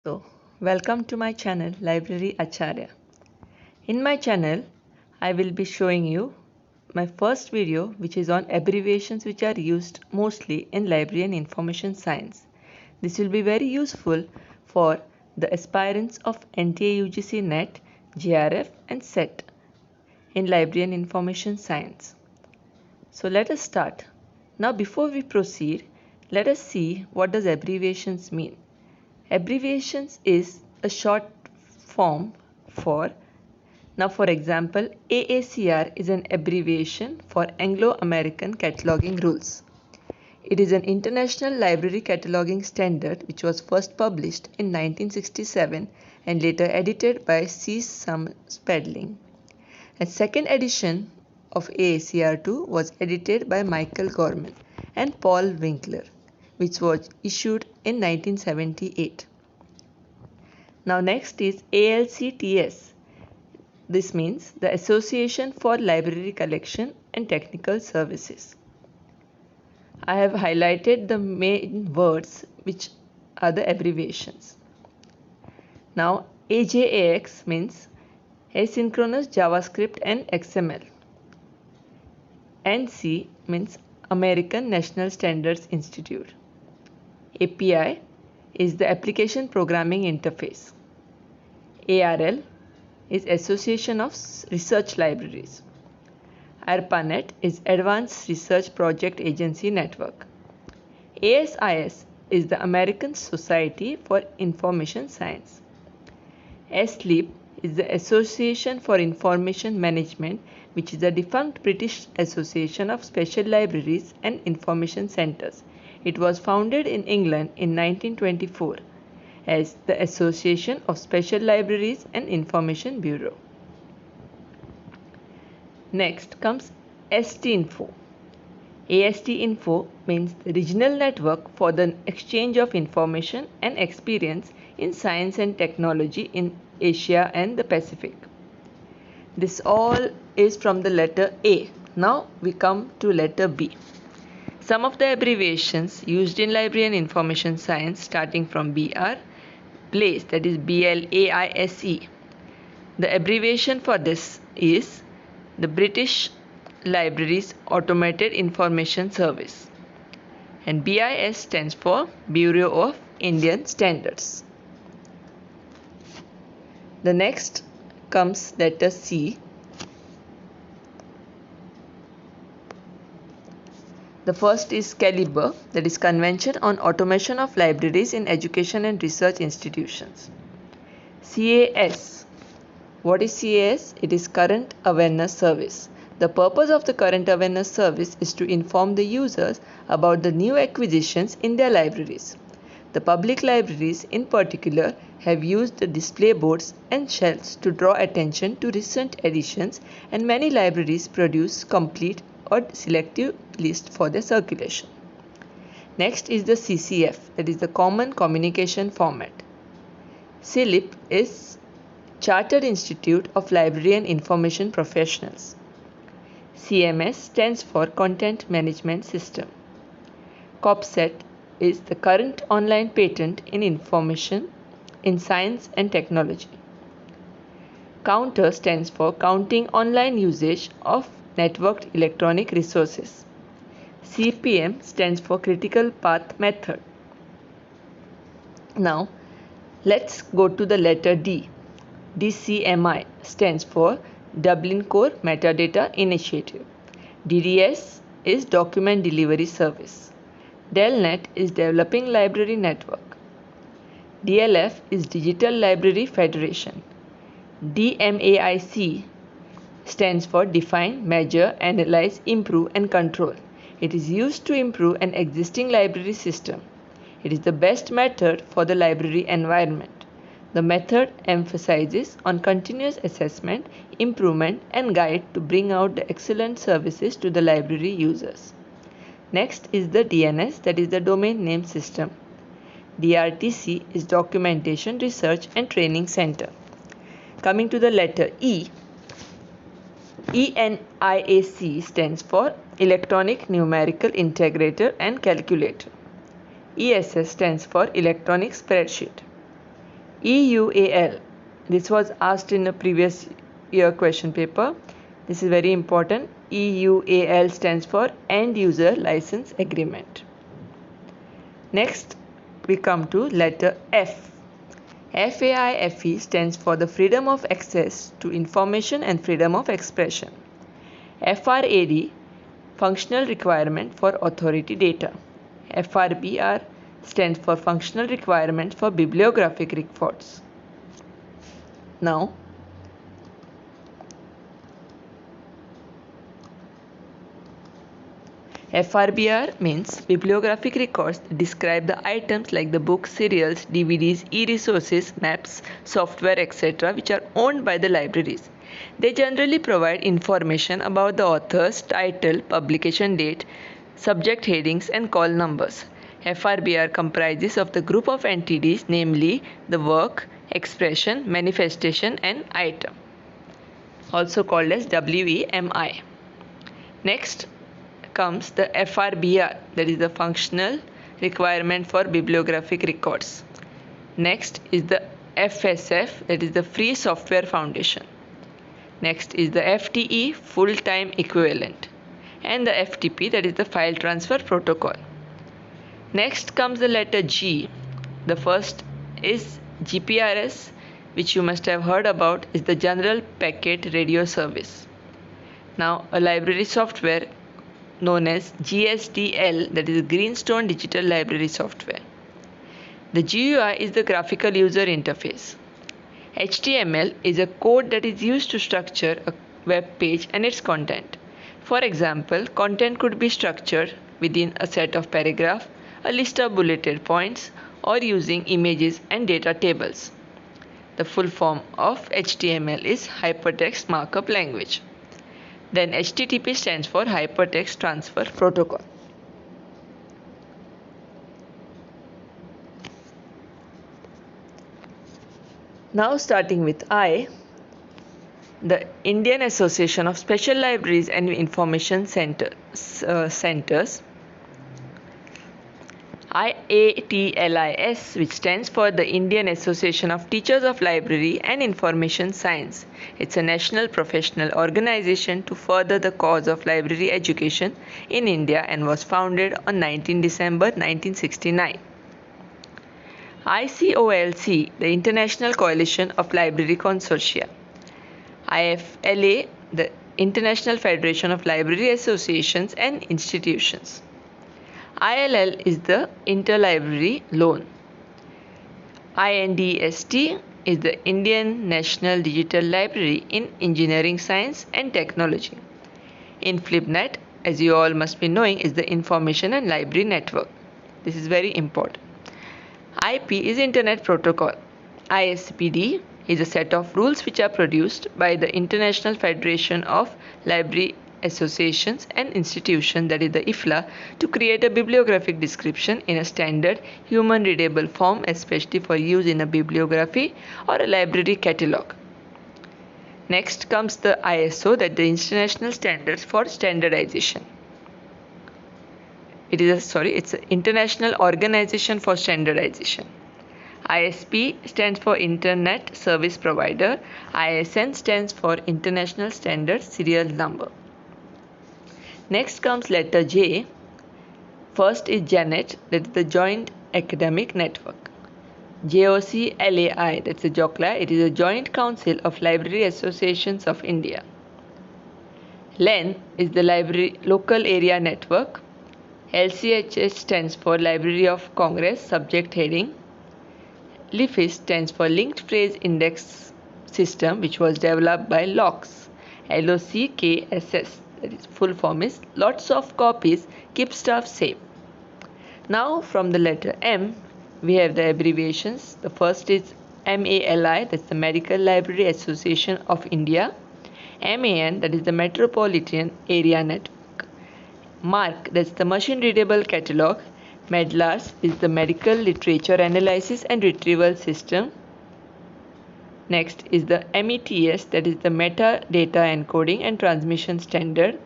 So, welcome to my channel Library Acharya. In my channel, I will be showing you my first video which is on abbreviations which are used mostly in library and information science. This will be very useful for the aspirants of NTA UGC NET, JRF and SET in library and information science. So let us start. Now before we proceed, let us see what does abbreviations mean. Abbreviations is a short form for, now for example, AACR is an abbreviation for Anglo-American Cataloging Rules. It is an international library cataloging standard which was first published in 1967 and later edited by C. Spalding. A second edition of AACR2 was edited by Michael Gorman and Paul Winkler, which was issued in 1978. Now next is ALCTS. This means the Association for Library Collection and Technical Services. I have highlighted the main words which are the abbreviations. Now AJAX means Asynchronous JavaScript and XML. ANSI means American National Standards Institute. API is the Application Programming Interface. ARL is Association of Research Libraries. ARPANET is Advanced Research Project Agency Network. ASIS is the American Society for Information Science. ASLIB is the Association for Information Management, which is a defunct British Association of Special Libraries and Information Centres. It was founded in England in 1924 as the Association of Special Libraries and Information Bureau. Next comes ASTINFO. ASTINFO means the regional network for the exchange of information and experience in science and technology in Asia and the Pacific. This all is from the letter A. Now we come to letter B. Some of the abbreviations used in library and information science starting from B are BLAISE, that is BLAISE. The abbreviation for this is the British Libraries Automated Information Service, and BIS stands for Bureau of Indian Standards. The next comes letter C. The first is CALIBR, that is Convention on Automation of Libraries in Education and Research Institutions. CAS. What is CAS? It is Current Awareness Service. The purpose of the Current Awareness Service is to inform the users about the new acquisitions in their libraries. The public libraries in particular have used the display boards and shelves to draw attention to recent additions, and many libraries produce complete or selective list for their circulation. Next is the CCF, that is the Common Communication Format. CILIP is Chartered Institute of Library and Information Professionals. CMS stands for Content Management System. COPSET is the current online patent in information in science and technology. COUNTER stands for Counting Online Usage of Networked Electronic Resources. CPM stands for Critical Path Method. Now, let's go to the letter D. DCMI stands for Dublin Core Metadata Initiative. DDS is Document Delivery Service. DELNET is Developing Library Network. DLF is Digital Library Federation. DMAIC stands for Define, Measure, Analyze, Improve and Control. It is used to improve an existing library system. It is the best method for the library environment. The method emphasizes on continuous assessment, improvement and guide to bring out the excellent services to the library users. Next is the DNS, that is the Domain Name System. DRTC is Documentation Research and Training Center. Coming to the letter E. ENIAC stands for Electronic Numerical Integrator and Calculator. ESS stands for Electronic Spreadsheet. EUAL. This was asked in a previous year question paper. This is very important. EUAL stands for End User License Agreement. Next, we come to letter F. FAIFE stands for the freedom of access to information and freedom of expression. FRAD, functional requirement for authority data. FRBR stands for functional requirement for bibliographic records. Now, FRBR means bibliographic records that describe the items like the books, serials, DVDs, e-resources, maps, software, etc. which are owned by the libraries. They generally provide information about the author's title, publication date, subject headings and call numbers. FRBR comprises of the group of entities, namely the work, expression, manifestation and item, also called as WEMI. Next comes the FRBR, that is the functional requirement for bibliographic records. Next is the FSF, that is the Free Software Foundation. Next is the FTE, full-time equivalent, and the FTP, that is the file transfer protocol. Next comes the letter G. The first is GPRS, which you must have heard about, is the General Packet Radio Service. Now, a library software known as GSDL, that is Greenstone Digital Library Software. The GUI is the graphical user interface. HTML is a code that is used to structure a web page and its content. For example, content could be structured within a set of paragraphs, a list of bulleted points, or using images and data tables. The full form of HTML is Hypertext Markup Language. Then HTTP stands for Hypertext Transfer Protocol. Now starting with I, the Indian Association of Special Libraries and Information Centers, IATLIS, which stands for the Indian Association of Teachers of Library and Information Science. It's a national professional organization to further the cause of library education in India and was founded on 19 December 1969. ICOLC, the International Coalition of Library Consortia. IFLA, the International Federation of Library Associations and Institutions. ILL is the Interlibrary Loan. INDST is the Indian National Digital Library in Engineering Science and Technology. INFLIBNET, as you all must be knowing, is the Information and Library Network. This is very important. IP is Internet Protocol. ISPD is a set of rules which are produced by the International Federation of Library Associations and Institutions, that is the IFLA, to create a bibliographic description in a standard human readable form, especially for use in a bibliography or a library catalogue. Next comes the ISO, that the International Standards for Standardization. It's an international organization for standardization. ISP stands for Internet Service Provider. ISN stands for International Standard Serial Number. Next comes letter J. First is JANET, that is the Joint Academic Network. JOCLAI, that's a JOCLAI, it is a Joint Council of Library Associations of India. LAN is the Library Local Area Network. LCHS stands for Library of Congress, subject heading. LIFIS stands for Linked Phrase Index System, which was developed by LOCKSS. LOCKSS, that is full form is lots of copies, keep stuff safe. Now from the letter M, we have the abbreviations. The first is MALI, that's the Medical Library Association of India. MAN, that is the Metropolitan Area Network. MARC, that's the Machine Readable Catalog. MEDLARS is the Medical Literature Analysis and Retrieval System. Next is the METS, that is the Metadata Encoding and Transmission Standard.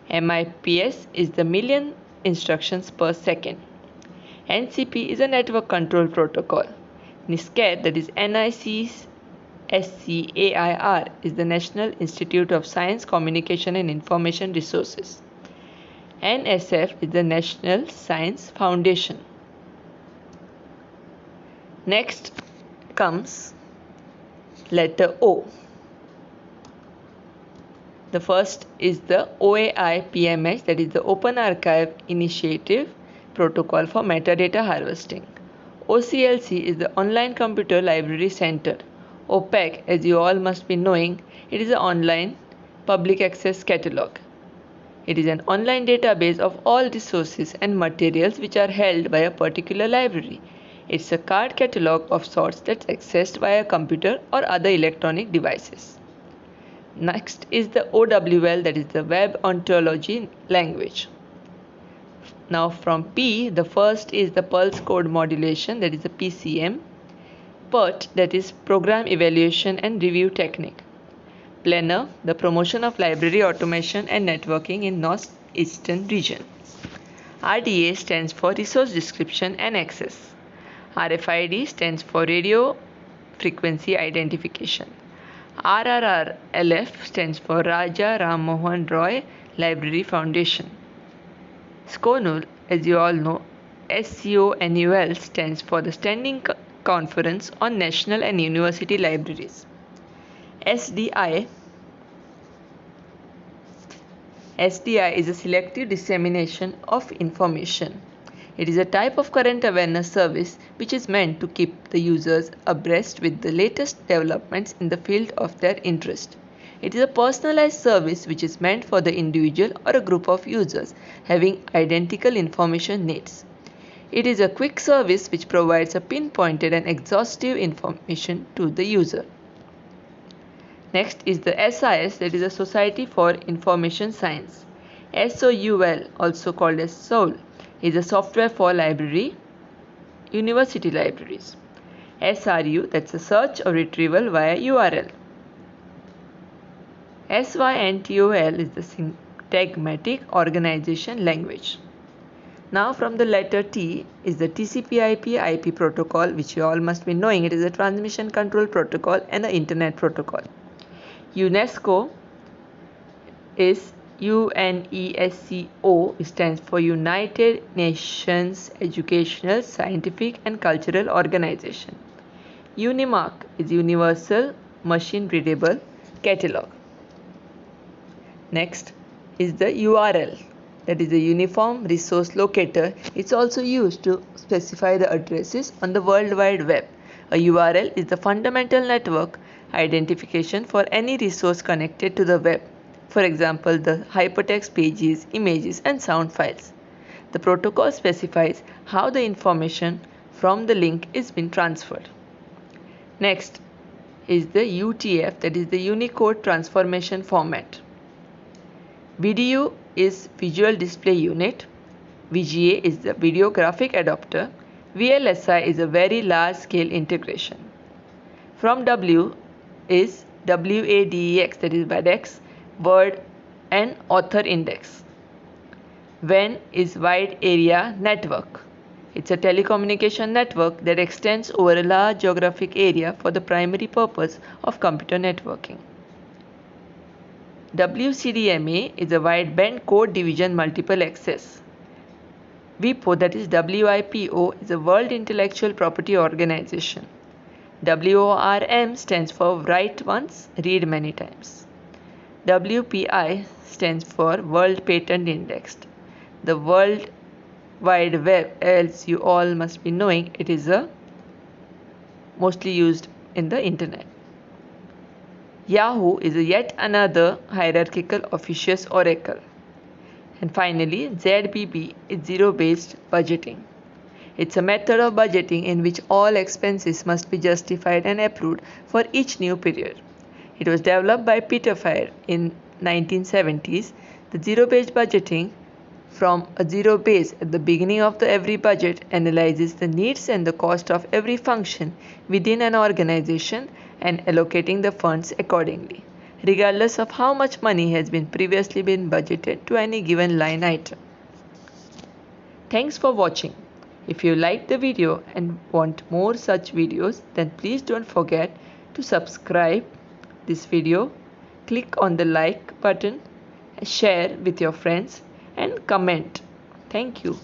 MIPS is the Million Instructions per Second. NCP is a Network Control Protocol. NISCAIR, that is NICSCAIR, is the National Institute of Science, Communication and Information Resources. NSF is the National Science Foundation. Next comes letter O. The first is the OAI PMH, that is the Open Archive Initiative Protocol for Metadata Harvesting. OCLC is the Online Computer Library Center. OPAC, as you all must be knowing, it is an online public access catalog. It is an online database of all resources and materials which are held by a particular library. It's a card catalog of sorts that's accessed by a computer or other electronic devices. Next is the OWL, that is the Web Ontology Language. Now from P, the first is the Pulse Code Modulation, that is the PCM. PERT, that is Program Evaluation and Review Technique. PLANER, the Promotion of Library Automation and Networking in Northeastern Region. RDA stands for Resource Description and Access. RFID stands for Radio Frequency Identification. RRRLF stands for Raja Ram Mohan Roy Library Foundation. SCONUL, as you all know, SCONUL stands for the Standing Conference on National and University Libraries. SDI is a selective dissemination of information. It is a type of current awareness service which is meant to keep the users abreast with the latest developments in the field of their interest. It is a personalized service which is meant for the individual or a group of users having identical information needs. It is a quick service which provides a pinpointed and exhaustive information to the user. Next is the SIS, that is the Society for Information Science. SOUL, also called as SOUL, is a software for university libraries. SRU, that's a search or retrieval via URL. SYNTOL is the Syntagmatic Organization Language. Now from the letter T is the TCP/IP IP protocol, which you all must be knowing. It is a transmission control protocol and the internet protocol. UNESCO is UNESCO, stands for United Nations Educational, Scientific and Cultural Organization. UNIMAC is Universal Machine Readable Catalog. Next is the URL, that is the Uniform Resource Locator. It's also used to specify the addresses on the World Wide Web. A URL is the fundamental network identification for any resource connected to the web. For example, the hypertext pages, images and sound files. The protocol specifies how the information from the link is being transferred. Next is the UTF, that is the Unicode Transformation Format. VDU is Visual Display Unit. VGA is the Video Graphic Adapter. VLSI is a Very Large Scale Integration. From W is WADEX, that is WADEX, Word and Author Index. WAN is Wide Area Network. It's a telecommunication network that extends over a large geographic area for the primary purpose of computer networking. WCDMA is a Wideband Code Division Multiple Access. WIPO, that is WIPO, is a World Intellectual Property Organization. WORM stands for Write Once, Read Many Times. WPI stands for World Patent Index. The World Wide Web, as you all must be knowing, it is mostly used in the internet. Yahoo is yet another hierarchical officious oracle. And finally, ZBB is zero-based budgeting. It's a method of budgeting in which all expenses must be justified and approved for each new period. It was developed by Peter Fair in 1970s. The zero-based budgeting, from a zero base at the beginning of every budget, analyzes the needs and the cost of every function within an organization and allocating the funds accordingly, regardless of how much money has previously been budgeted to any given line item. Thanks for watching. If you like the video and want more such videos, then please don't forget to subscribe this video, click on the like button, share with your friends and comment. Thank you.